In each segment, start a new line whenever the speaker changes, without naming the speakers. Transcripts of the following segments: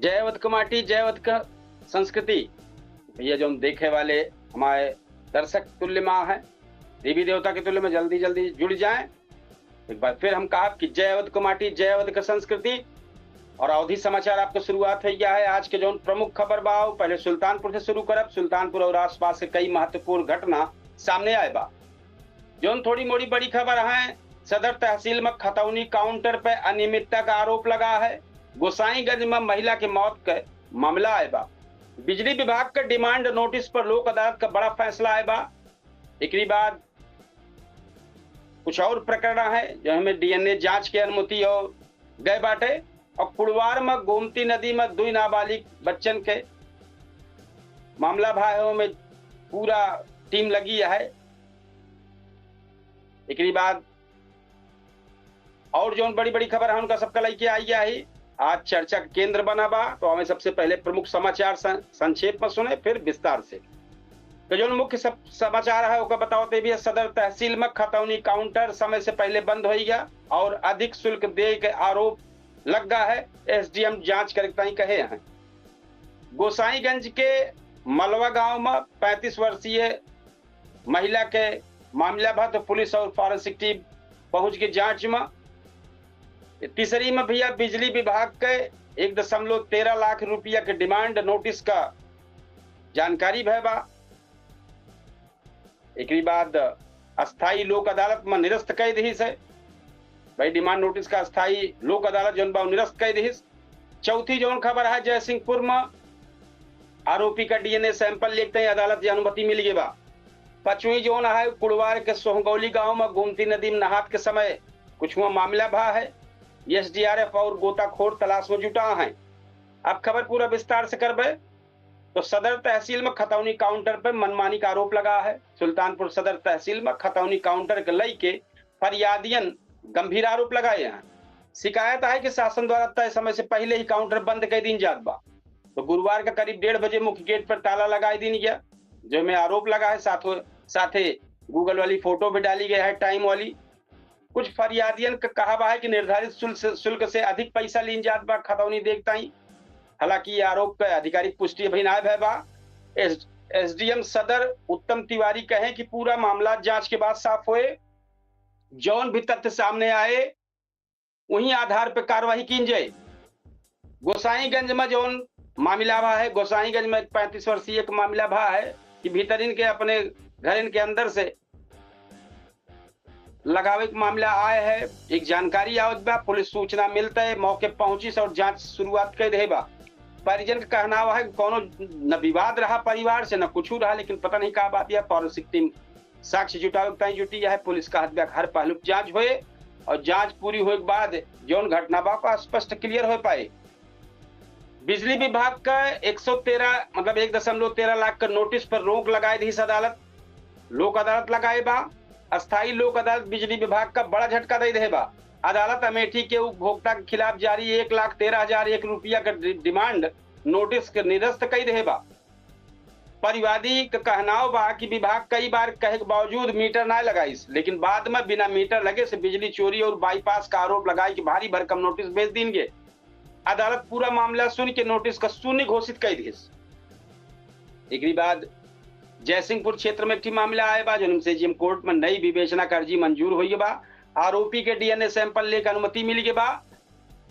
जयवत कमाटी जयवत का संस्कृति भैया जो हम देखे वाले हमारे दर्शक तुल्य माँ है, देवी देवता के तुल्य में जल्दी जल्दी जुड़ जाएं। एक बार फिर हम कहा कि जयवत कमाटी जयवत का संस्कृति और अवधि समाचार आपको शुरुआत हो गया है। आज के जो प्रमुख खबर बा पहले सुल्तानपुर से शुरू करब। सुल्तानपुर और आसपास से कई महत्वपूर्ण घटना सामने आए बा। जो थोड़ी मोड़ी बड़ी खबर है, सदर तहसील में खतौनी काउंटर पर अनियमितता का आरोप लगा है। गोसाईगंज में महिला की मौत का मामला आए बा। बिजली विभाग का डिमांड नोटिस पर लोक अदालत का बड़ा फैसला आए बा। एक बाद कुछ और प्रकरण है जो हमें डीएनए जांच की अनुमति और गए बाटे। और कुड़वार में गोमती नदी में 2 नाबालिग बच्चन के मामला भाई में पूरा टीम लगी है। एक बाद और जो बड़ी बड़ी खबर है उनका सबका लेके आई गया ही आज चर्चा का केंद्र बना बा। तो हमें सबसे पहले प्रमुख समाचार संक्षेप में सुने, फिर विस्तार से। तो जो मुख्य समाचार है उसका बताते भी सदर तहसील में खतौनी काउंटर समय से पहले बंद हो गया और अधिक शुल्क दे के आरोप लग गया है। एसडीएम जांच करता ही कहे हैं। गोसाईगंज के मलवा गांव में 35 वर्षीय महिला के मामला भा। तो पुलिस और फॉरेंसिक टीम पहुंच के जांच में। तीसरी में भैया बिजली विभाग के 1.13 लाख रुपया के डिमांड नोटिस का जानकारी भैबा। एक बाद अस्थाई लोक अदालत में निरस्त कई दी से भाई डिमांड नोटिस का अस्थाई लोक अदालत जो निरस्त कई दी। चौथी जो खबर है जयसिंहपुर में आरोपी का डीएनए सैंपल लेते ही अदालत की अनुमति मिल गई बा। पांचवी जो है कुड़वार के सोहगौली गांव में गोमती नदी में नहात के समय कुछ हुआ मामला भा है। एसडीआरएफ और गोताखोर तलाश में जुटा है। अब खबर पूरा विस्तार से करबे। तो सदर तहसील में खतौनी काउंटर पर मनमानी का आरोप लगा है। सुल्तानपुर सदर तहसील में खतौनी काउंटर के लई के फरियादियन गंभीर आरोप लगाए हैं। शिकायत है कि शासन द्वारा तय समय से पहले ही काउंटर बंद कर दी जात बा। तो गुरुवार का करीब 1:30 बजे मुख्य गेट पर ताला लगाई दी गया जो में आरोप लगा है। साथ गूगल वाली फोटो भी डाली गई है टाइम वाली। कुछ फरियादियन का कहा है कि निर्धारित शुल्क से अधिक पैसा लीन जात बा खतौनी देखता ही। हालांकि आरोप का आधिकारिक पुष्टि अभी ना भय बा। एसडीएम सदर उत्तम तिवारी कहे कि पूरा मामला जांच के बाद साफ होए। जौन भी तथ्य सामने आए वहीं आधार पर कार्रवाई की जाए। गोसाईगंज में जौन मामला भा है, गोसाईगंज में 35 वर्षीय एक मामला भा है कि भीतर इनके अपने घर इनके अंदर से लगावे का मामला आए है। एक जानकारी आवत बा, पुलिस सूचना मिलता है मौके पहुंची और जांच शुरुआत कर दे बा। परिजन का कहना हुआ है कोनो न विवाद रहा परिवार से न कुछ रहा, लेकिन पता नहीं क्या बात है। फॉरेंसिक टीम साक्ष्य जुटावे जुटी है। पुलिस का हर पहलू जांच हुए और जांच पूरी होने के बाद जौन घटना बा को स्पष्ट क्लियर हो पाए। बिजली विभाग का 1.13 लाख का नोटिस पर रोक लगाई थी अदालत। लोक अदालत लगाए बा। अस्थाई लोक अदालत बिजली विभाग का बड़ा झटका दे रहे बा। अदालत अमेठी के उपभोक्ता के खिलाफ जारी 1,13,001 रुपया का डिमांड नोटिस के निरस्त कई रहे बा। परिवादी का कहना बा कि विभाग कई बार कहे के बावजूद मीटर ना लगाइस, लेकिन बाद में बिना मीटर लगे से बिजली चोरी और बाईपास का आरोप लगाई कि भारी भरकम नोटिस भेज देंगे। अदालत पूरा मामला सुन के नोटिस का शून्य घोषित कर दी। एक बाद जयसिंहपुर क्षेत्र में एक मामला आए बा जो जीएम कोर्ट में नई विवेचना का अर्जी मंजूर हुई बा। आरोपी के डीएनए सैंपल लेकर अनुमति मिल गई बा।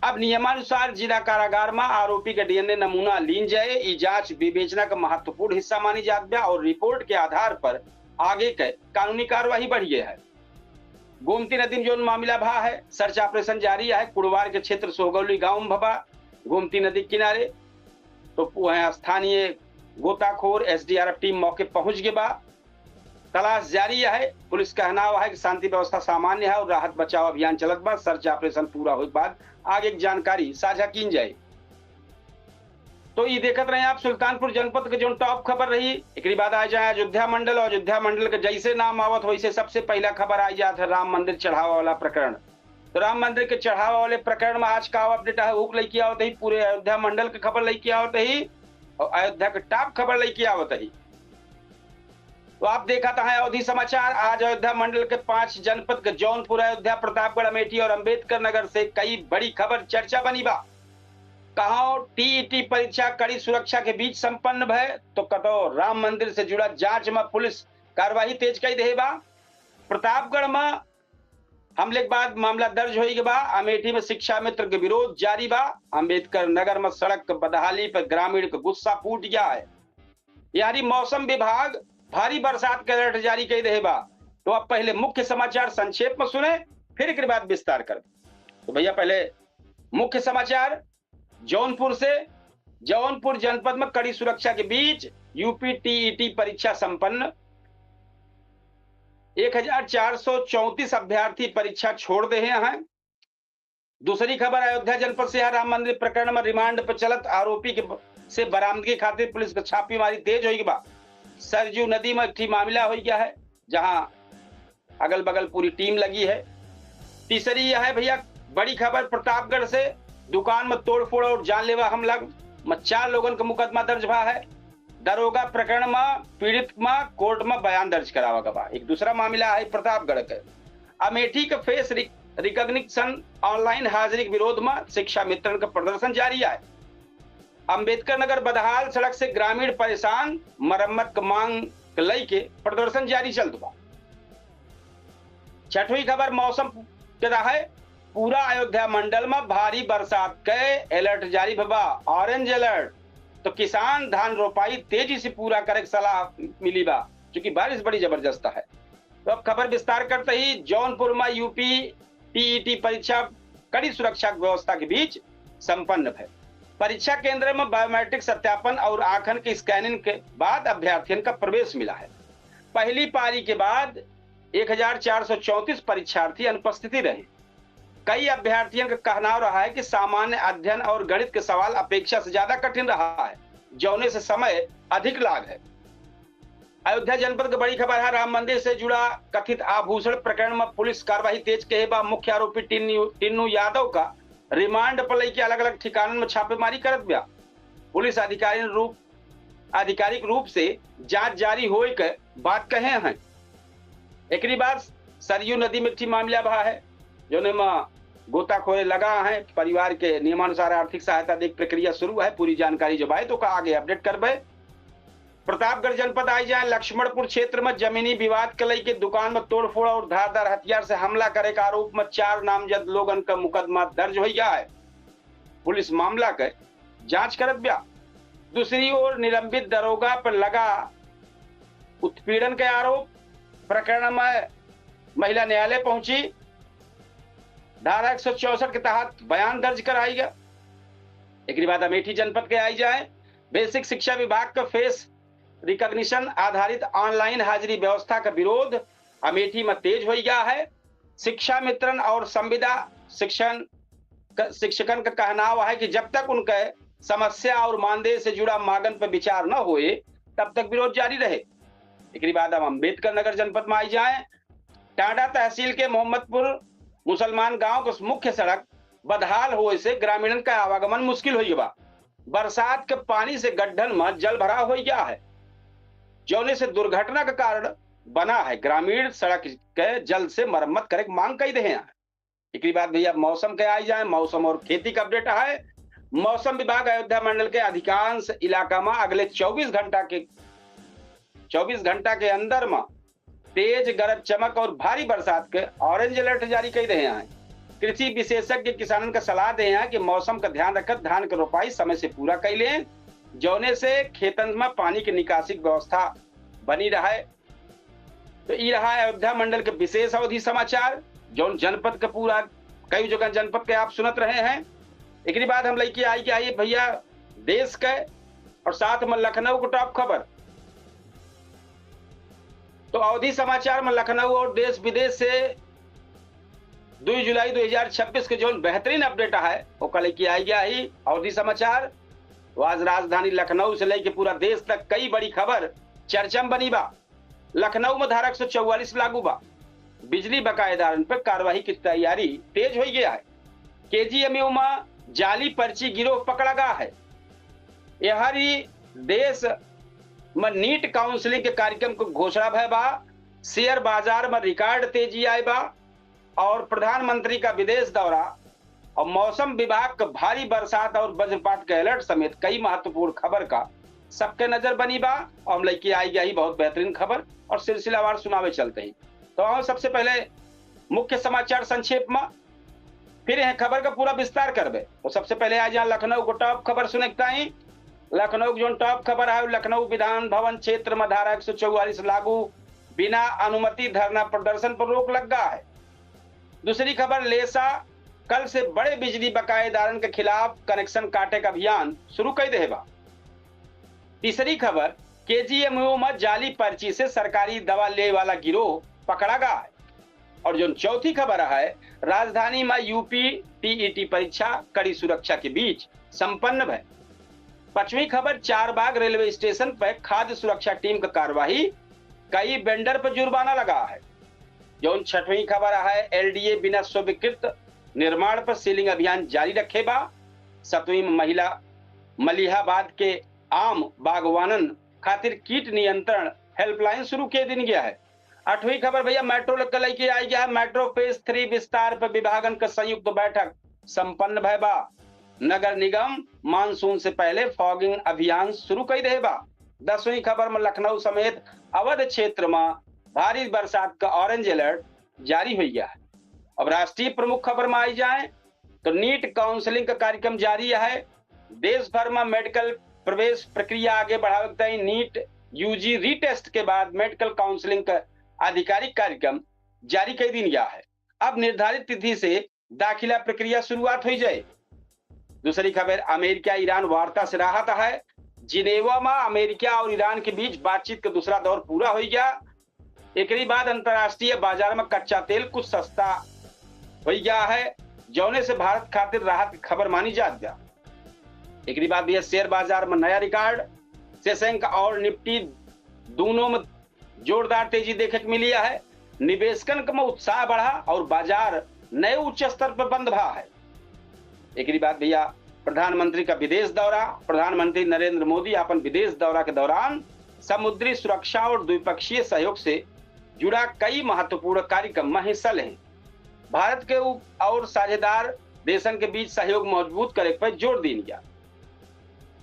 अब नियमानुसार जिला कारागार में आरोपी के डीएनए नमूना लीन जाए। ये जांच विवेचना का महत्वपूर्ण हिस्सा मानी जाती है और रिपोर्ट के आधार पर आगे के कानूनी कार्यवाही बढ़ी है। गोमती नदी में जो मामला भा है, सर्च ऑपरेशन जारी है। कुड़वार के क्षेत्र सोहगौली गांव में भबा गोमती नदी किनारे। तो स्थानीय गोताखोर एसडीआरएफ टीम मौके पहुंच गए बा। तलाश जारी है। पुलिस का कहना हुआ है कि शांति व्यवस्था सामान्य है और राहत बचाव अभियान चलत बा। सर्च ऑपरेशन पूरा होने के बाद आगे जानकारी साझा की जाए। तो ये देखते रहे आप सुल्तानपुर जनपद के जो टॉप खबर रही। एक बाद आ जाए अयोध्या मंडल। और अयोध्या मंडल के जैसे नाम आवत वैसे सबसे पहला खबर आ जाता है राम मंदिर चढ़ावा वाला प्रकरण। तो राम मंदिर के चढ़ावा वाले प्रकरण में आज का अपडेट है हुक लेके आवत ही। पूरे अयोध्या मंडल की खबर लेके आवत ही और अयोध्या के टॉप खबर लेके आवत ही। तो आप देखा था अवधि समाचार। आज अयोध्या मंडल के 5 जनपद के जौनपुर, अयोध्या, प्रतापगढ़, अमेठी और अंबेडकर नगर से कई बड़ी खबर चर्चा बनी बा। कहा टीईटी परीक्षा कड़ी सुरक्षा के बीच संपन्न भय, तो कतो राम मंदिर से जुड़ा जांच में पुलिस कार्रवाई तेज कई दे बा। प्रतापगढ़ में हमले के बाद मामला दर्ज हो गया बा। अमेठी में शिक्षा मित्र के विरोध जारी बा। अंबेडकर नगर में सड़क बदहाली पर ग्रामीण का गुस्सा फूट गया है। यानी मौसम विभाग भारी बरसात का अलर्ट जारी कर दे बा। तो अब पहले मुख्य समाचार संक्षेप में सुने, फिर एक बाद विस्तार कर। तो भैया पहले मुख्य समाचार जौनपुर से। जौनपुर जनपद में कड़ी सुरक्षा के बीच यूपी टीईटी परीक्षा संपन्न। 1434 अभ्यर्थी परीक्षा छोड़ दे हैं। दूसरी खबर अयोध्या जनपद से राम मंदिर प्रकरण में रिमांड पर चलत आरोपी के से बरामदगी खातिर पुलिस की छापेमारी तेज होगी बा। सरजू नदी में एक मामला हो गया है, जहां अगल बगल पूरी टीम लगी है। तीसरी यह है भैया बड़ी खबर प्रतापगढ़ से। दुकान में तोड़फोड़ और जानलेवा हमला में 4 लोगों का मुकदमा दर्ज हुआ है। दरोगा प्रकरण में पीड़ित में कोर्ट में बयान दर्ज करावा गया। एक दूसरा मामला है प्रतापगढ़ के अमेठी के फेस रिकॉग्निशन ऑनलाइन हाजिरी के विरोध में शिक्षा मित्रन का प्रदर्शन जारी है। अंबेडकर नगर बदहाल सड़क से ग्रामीण परेशान, मरम्मत की मांग लेके प्रदर्शन जारी चलत बा। छठवीं खबर मौसम के है। पूरा अयोध्या मंडल में भारी बरसात के अलर्ट जारी बा, ऑरेंज अलर्ट। तो किसान धान रोपाई तेजी से पूरा करे की सलाह मिली बा, क्योंकि बारिश बड़ी जबरदस्त है। तो अब खबर विस्तार करते ही जौनपुर में यूपी टीईटी परीक्षा कड़ी सुरक्षा व्यवस्था के बीच संपन्न है। परीक्षा केंद्र में बायोमेट्रिक सत्यापन और आंखन की स्कैनिंग के बाद अभ्यर्थियों का प्रवेश मिला है। पहली पारी के बाद 1434 परीक्षार्थी अनुपस्थिति रहे। कई अभ्यर्थियों का कहना रहा है कि सामान्य अध्ययन और गणित के सवाल अपेक्षा से ज्यादा कठिन रहा है, जौने से समय अधिक लाग है। अयोध्या जनपद की बड़ी खबर है। राम मंदिर से जुड़ा कथित आभूषण प्रकरण में पुलिस कार्रवाई तेज के बा। मुख्य आरोपी टिन्नू यादव का रिमांड पर लेके अलग अलग ठिकानों में छापेमारी करत गया। पुलिस आधिकारिक रूप से जांच जारी हो के बात कहे हैं। एक बाद सरयू नदी में मामला बहा है, जोने में गोताखोरे लगा है। परिवार के नियमानुसार आर्थिक सहायता देख प्रक्रिया शुरू है। पूरी जानकारी जब आए तो का आगे अपडेट करबे। प्रतापगढ़ जनपद आई जाए लक्ष्मणपुर क्षेत्र में जमीनी विवाद के लेके दुकान में तोड़फोड़ और धारदार हथियार से हमला करे का आरोप में 4 नामजद लोगन का मुकदमा दर्ज हो गया है। पुलिस मामला के जांच करत गया। दूसरी ओर निलंबित दरोगा पर लगा उत्पीड़न के आरोप प्रकरण में महिला न्यायालय पहुंची। धारा 164 के तहत बयान दर्ज कराई गया। एक बाद अमेठी जनपद के आई जाए। बेसिक शिक्षा विभाग का फेस रिकॉग्निशन आधारित ऑनलाइन हाजिरी व्यवस्था का विरोध अमेठी में तेज हो गया है। शिक्षा मित्रन और संविदा शिक्षकन का कहना है कि जब तक उनके समस्या और मानदेय से जुड़ा मांगन पर विचार न होए तब तक विरोध जारी रहे। एक बाद हम अम्बेडकर नगर जनपद में आई जाए। टांडा तहसील के मोहम्मदपुर मुसलमान गांव के मुख्य सड़क बदहाल होने से ग्रामीणन का आवागमन मुश्किल हो गया। बरसात के पानी से गड्ढन में जल भराव हो गया है, जौने से दुर्घटना का कारण बना है। ग्रामीण सड़क के जल्द से मरम्मत करे मांग कई रहे हैं। एक बाद भैया मौसम के आई जाए। मौसम और खेती का अपडेट है। मौसम विभाग अयोध्या मंडल के अधिकांश इलाका में अगले 24 घंटा के अंदर में तेज गरज चमक और भारी बरसात के ऑरेंज अलर्ट जारी कर रहे हैं। कृषि विशेषज्ञ किसानों का सलाह दे हैं कि मौसम का ध्यान रखकर धान की रोपाई समय से पूरा कर लें, जौने से खेतन में पानी की निकासी व्यवस्था बनी रहे। तो ये रहा अयोध्या मंडल के विशेष अवधि समाचार, जो जनपद का पूरा कई जगह जनपद के आप सुनत रहे हैं। एक बाद हम लेके आइए भैया देश के और साथ में लखनऊ को टॉप खबर। तो अवधि समाचार में लखनऊ और देश विदेश से 2 जुलाई 2026 के जो बेहतरीन अपडेट है वो कल की आई गया ही अवधि समाचार। तो आज राजधानी लखनऊ से लेकर पूरा देश तक कई बड़ी खबर चर्चा में बनी बा। लखनऊ में धारा 144 लागू बा। बिजली बकायेदारन पर कार्रवाई की तैयारी तेज हो गया है। केजीएमयू में जाली पर्ची गिरोह पकड़ा गया है। यह देश में नीट काउंसलिंग के कार्यक्रम को घोषणा भय बा। शेयर बाजार में रिकॉर्ड तेजी आई बा और प्रधानमंत्री का विदेश दौरा और मौसम विभाग का भारी बरसात और वज्रपात के अलर्ट समेत कई महत्वपूर्ण खबर का सबके नजर बनी बा। और हम लेके आई गई बहुत बेहतरीन खबर और सिलसिलावार सुनावे चलते हैं। तो हम सबसे पहले मुख्य समाचार संक्षेप में, फिर यह खबर का पूरा विस्तार करबे। तो सबसे पहले आज यहाँ लखनऊ को टॉप खबर सुनता ही। लखनऊ जो टॉप खबर है, लखनऊ विधान भवन क्षेत्र में धारा 144 लागू, बिना अनुमति धरना प्रदर्शन पर रोक लग गया है। दूसरी खबर, लेसा कल से बड़े बिजली बकायेदारन के खिलाफ कनेक्शन काटे का अभियान शुरू कर देगा। तीसरी खबर, केजीएमओ में जाली पर्ची से सरकारी दवा ले वाला गिरोह पकड़ा गया है। और जो चौथी खबर है, राजधानी में यूपी टीईटी परीक्षा कड़ी सुरक्षा के बीच संपन्न है। पांचवी खबर, चारबाग रेलवे स्टेशन पर खाद्य सुरक्षा टीम का कार्यवाही, कई वेंडर पर जुर्माना लगा है। जो छठवीं खबर है, एलडीए बिना स्वीकृत निर्माण पर सीलिंग अभियान जारी रखेगा। सातवीं महिला मलिहाबाद के आम बागवानन खातिर कीट नियंत्रण हेल्पलाइन शुरू किए दिन गया है। आठवीं खबर भैया, मेट्रो लेके आई गया है। मेट्रो फेज 3 विस्तार पर विभागन का संयुक्त बैठक संपन्न भयबा। नगर निगम मानसून से पहले फॉगिंग अभियान शुरू कर देगा। 10वीं खबर में, लखनऊ समेत अवध क्षेत्र में भारी बरसात का ऑरेंज अलर्ट जारी हो गया है। अब राष्ट्रीय प्रमुख खबर में आई जाए तो नीट काउंसलिंग का कार्यक्रम जारी है। देश भर में मेडिकल प्रवेश प्रक्रिया आगे बढ़ावे नीट यूजी रीटेस्ट के बाद मेडिकल काउंसलिंग का आधिकारिक कार्यक्रम जारी कर दिया गया है। अब निर्धारित तिथि से दाखिला प्रक्रिया शुरुआत हो जाए। दूसरी खबर, अमेरिका ईरान वार्ता से राहत है। जिनेवा में अमेरिका और ईरान के बीच बातचीत का दूसरा दौर पूरा हो गया। एक बाद अंतरराष्ट्रीय बाजार में कच्चा तेल कुछ सस्ता हो गया है, जौने से भारत खातिर राहत की खबर मानी जात गया। एक बाद भी शेयर बाजार में नया रिकॉर्ड, सेसेंक और निफ्टी दोनों में जोरदार तेजी देखने को मिली है। निवेशकन में उत्साह बढ़ा और बाजार नए उच्च स्तर पर बंद भा है। एक बात भैया, प्रधानमंत्री का विदेश दौरा। प्रधानमंत्री नरेंद्र मोदी अपन विदेश दौरा के दौरान समुद्री सुरक्षा और द्विपक्षीय सहयोग से जुड़ा कई महत्वपूर्ण कार्यक्रम में हिस्सा ले। भारत के और साझेदार देशन के बीच सहयोग मजबूत करे पर जोर दी गया।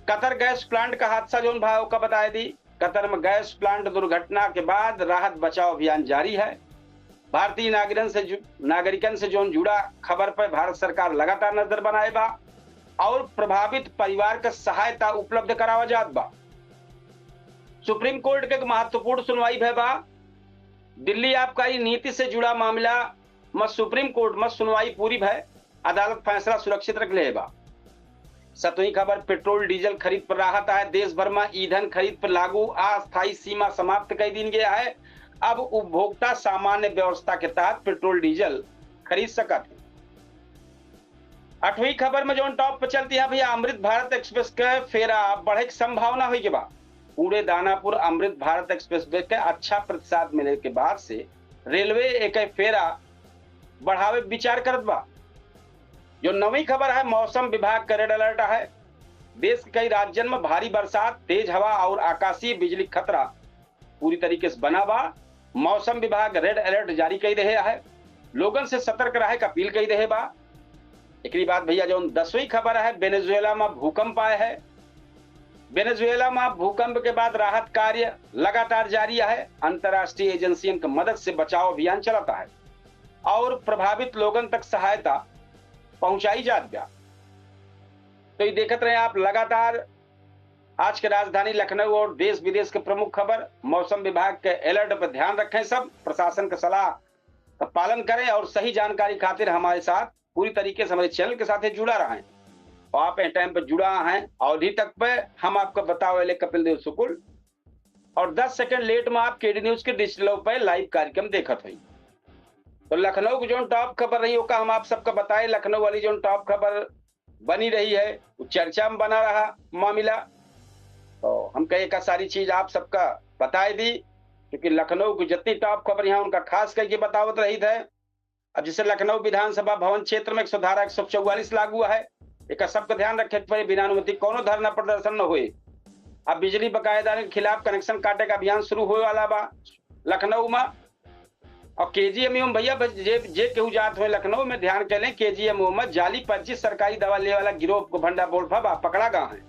कतर गैस प्लांट का हादसा जो भाव का बताया दी। कतर में गैस प्लांट दुर्घटना के बाद राहत बचाव अभियान जारी है। भारतीय नागरिकन से जो जुड़ा खबर पर भारत सरकार लगातार नजर बनाएगा और प्रभावित परिवार का सहायता उपलब्ध करावा जात बा। सुप्रीम कोर्ट के महत्वपूर्ण सुनवाई भैबा। दिल्ली आबकारी नीति से जुड़ा मामला में सुप्रीम कोर्ट में सुनवाई पूरी भय, अदालत फैसला सुरक्षित रख लेगा। 7वीं खबर, पेट्रोल डीजल खरीद पर राहत है। देश भर में ईंधन खरीद पर लागू अस्थायी सीमा समाप्त कर दी गया है। अब उपभोक्ता सामान्य व्यवस्था के तहत पेट्रोल डीजल खरीद सकते हैं। 8वीं खबर में जो टॉप पर चलती है भैया, अमृत भारत एक्सप्रेस के फेरा बढ़े की संभावना हुई के बाद पूरे दानापुर अमृत भारत एक्सप्रेस वे के अच्छा प्रतिसाद मिले के बाद से रेलवे एक फेरा बढ़ावे विचार करत बा। जो 9वीं खबर है, मौसम विभाग का रेड अलर्ट है। देश के कई राज्यों में भारी बरसात, तेज हवा और आकाशीय बिजली खतरा पूरी तरीके से बना बा। मौसम विभाग रेड अलर्ट जारी कर रहे है, लोगों से सतर्क रहे का अपील कर रहे बा। एक बात भैया, जो 10वीं खबर है, वेनेजुएला में भूकंप आए है। वेनेजुएला में भूकंप के बाद राहत कार्य लगातार जारी है। अंतर्राष्ट्रीय एजेंसियों की मदद से बचाव अभियान चलाता है और प्रभावित लोगों तक सहायता पहुंचाई जात गया। तो ये देखते रहे आप लगातार आज के राजधानी लखनऊ और देश विदेश के प्रमुख खबर। मौसम विभाग के अलर्ट पर ध्यान रखें, सब प्रशासन की सलाह का पालन करें और सही जानकारी खातिर हमारे साथ पूरी तरीके से हमारे चैनल के साथ जुड़ा रहें। और आप टाइम पर जुड़ा हैं अवधि तक पे हम आपको बताओ कपिल देव शुक्ल, और 10 सेकंड लेट में आप केडी न्यूज के डिजिटल पे लाइव कार्यक्रम देखत हुई। तो लखनऊ की जो टॉप खबर रही होगा हम आप सबका बताए। लखनऊ वाली जो टॉप खबर बनी रही है वो चर्चा में बना रहा मामला, तो हम कहे का सारी चीज आप सबका बताए दी, क्योंकि लखनऊ की जितनी टॉप खबर यहाँ उनका खास करके बतावत रही है। अब जैसे लखनऊ विधानसभा भवन क्षेत्र में 144 लागू है, एक सबका ध्यान रखे पड़े, बिना अनुमति कोनो धरना प्रदर्शन न हुए। अब बिजली बकायेदार के खिलाफ कनेक्शन काटे का अभियान शुरू होने वाला बा लखनऊ में। और केजीएम में भैया जे केहू जात हुए लखनऊ में ध्यान कर लें, केजीएम में जाली पर्ची सरकारी दवा ले वाला गिरोह को भंडा बोल पकड़ा गया है।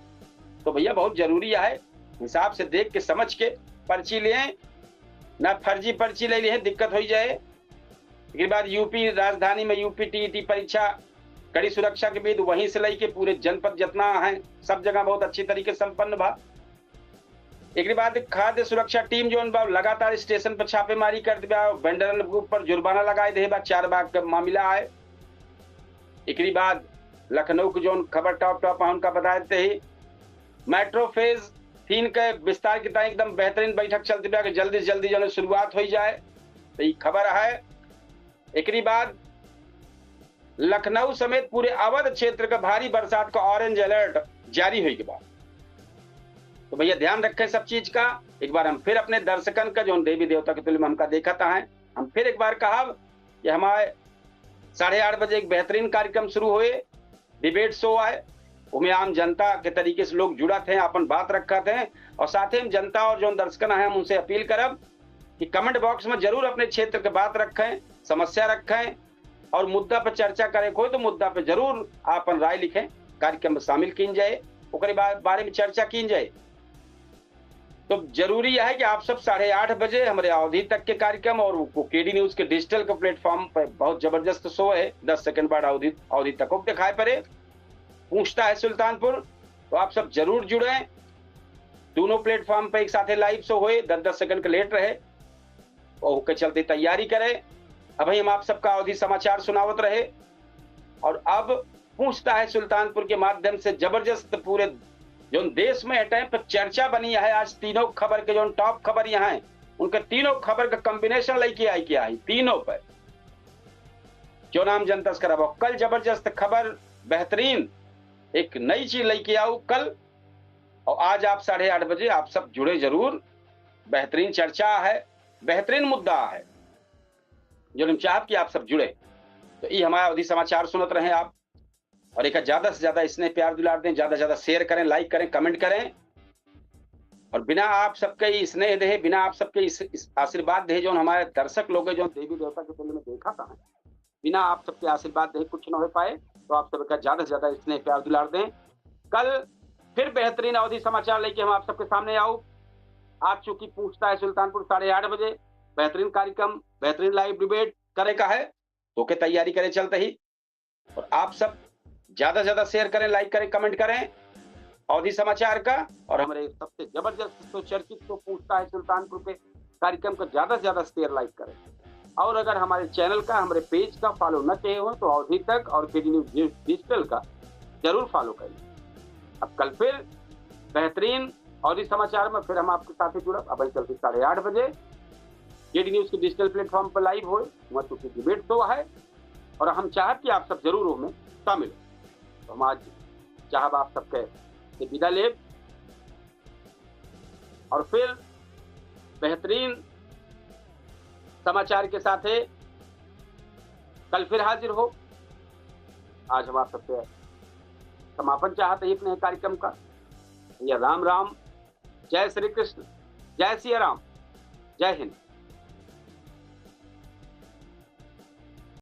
तो भैया बहुत जरूरी है हिसाब से देख के समझ के पर्ची लें, ना फर्जी पर्ची ले लें, दिक्कत हो जाए। इसके बाद यूपी राजधानी में यूपी टीईटी परीक्षा कड़ी सुरक्षा के बीच वहीं से लेके पूरे जनपद जितना है सब जगह बहुत अच्छी तरीके से संपन्न भा। एक बाद खाद्य सुरक्षा टीम जो लगातार स्टेशन पर छापेमारी कर दिया, वेंडरन के ऊपर जुर्माना लगाए दे, 4 बार का मामला है। एक बाद लखनऊ की जो खबर टॉप उनका बताते ही मेट्रो फेज 3 के विस्तार की तरह एकदम बेहतरीन बैठक चलती है कि जल्दी से जल्दी जो शुरुआत हो जाए, तो ये खबर है। एक बाद लखनऊ समेत पूरे अवध क्षेत्र का भारी बरसात का ऑरेंज अलर्ट जारी हुई के बाद, तो भैया ध्यान रखें सब चीज का। एक बार हम फिर अपने दर्शकन का जो देवी देवता के तुल्य में हमका देखा था है, हम फिर एक बार कहा कि हमारे 8:30 बजे एक बेहतरीन कार्यक्रम शुरू हुए, डिबेट शो है, उसमें आम जनता के तरीके से लोग जुड़ा थे, अपन बात रखा थे। और साथ ही जनता और जो दर्शकन है हम उनसे अपील करब कि कमेंट बॉक्स में जरूर अपने क्षेत्र के बात रखें, समस्या रखें और मुद्दा पर चर्चा करे, कोई तो मुद्दा पे जरूर अपन राय लिखें, कार्यक्रम में शामिल की जाए, उसके बारे में चर्चा की जाए। तो जरूरी है कि आप सब 8:30 बजे हमारे अवधि तक के कार्यक्रम और केडी न्यूज के डिजिटल के प्लेटफॉर्म पर बहुत जबरदस्त शो है, 10 सेकंड बाद अवधि तक दिखाई पड़े, पूछता है सुल्तानपुर, तो आप सब जरूर जुड़े। दोनों प्लेटफॉर्म पे एक साथ लाइव शो हुए, 10-10 सेकंड का लेट रहे और के चलते तैयारी करे। अब हम आप सबका अवधि समाचार सुनावत रहे और अब पूछता है सुल्तानपुर के माध्यम से जबरदस्त पूरे जो देश में टाइम पर चर्चा बनी है। आज तीनों खबर के जो टॉप खबर यहाँ है उनके तीनों खबर का कॉम्बिनेशन लेके आई क्या है, तीनों पर जो नाम जनता से कराबो। कल जबरदस्त खबर बेहतरीन एक नई चीज लेके आओ कल, और आज आप 8:30 बजे आप सब जुड़े जरूर। बेहतरीन चर्चा है, बेहतरीन मुद्दा है जो हम चाहत कि आप सब जुड़े। तो ये हमारा अवधि समाचार सुनत रहे आप, और एक ज्यादा से ज्यादा इसने प्यार दुलार दें, ज्यादा से ज्यादा शेयर करें, लाइक करें, कमेंट करें। और बिना आप सबके स्नेह दे, बिना आप सबके इस आशीर्वाद दे जो हमारे दर्शक लोग जो देवी देवता के तुल्य में देखा था, बिना आप सबके आशीर्वाद दे कुछ न हो पाए। तो आप सबका ज्यादा से ज्यादा स्नेह प्यार दुलार दें। कल फिर बेहतरीन अवधि समाचार लेके हम आप सबके सामने आओ। आज चूंकि पूछता है सुल्तानपुर 8:30 बजे बेहतरीन कार्यक्रम, बेहतरीन लाइव डिबेट करे का है, तो के तैयारी करे चलते ही। और आप सब ज्यादा से ज्यादा शेयर करें, लाइक करें, कमेंट करें अवधि समाचार का। और हमारे सबसे जबरदस्त तो चर्चित तो पूछता है सुल्तानपुर के कार्यक्रम को ज्यादा से ज्यादा शेयर लाइक करें। और अगर हमारे चैनल का, हमारे पेज का फॉलो न किए हो तो अवधि तक और केडी न्यूज डिजिटल का जरूर फॉलो करें। अब कल फिर बेहतरीन अवधि समाचार में फिर हम आपके साथ ही जुड़ा। अब चलते 8:30 बजे केडी न्यूज के डिजिटल प्लेटफॉर्म पर लाइव हो, चूंकि डिबेट तो है और हम चाहते कि आप सब जरूर हो में शामिल। तो हम आज चाहब आप सबके विदा लेब और फिर बेहतरीन समाचार के साथ कल फिर हाजिर हो। आज हम आप सबसे समापन चाहते हैं अपने कार्यक्रम का। यह राम राम, जय श्री कृष्ण, जय सिया राम, जय हिंद।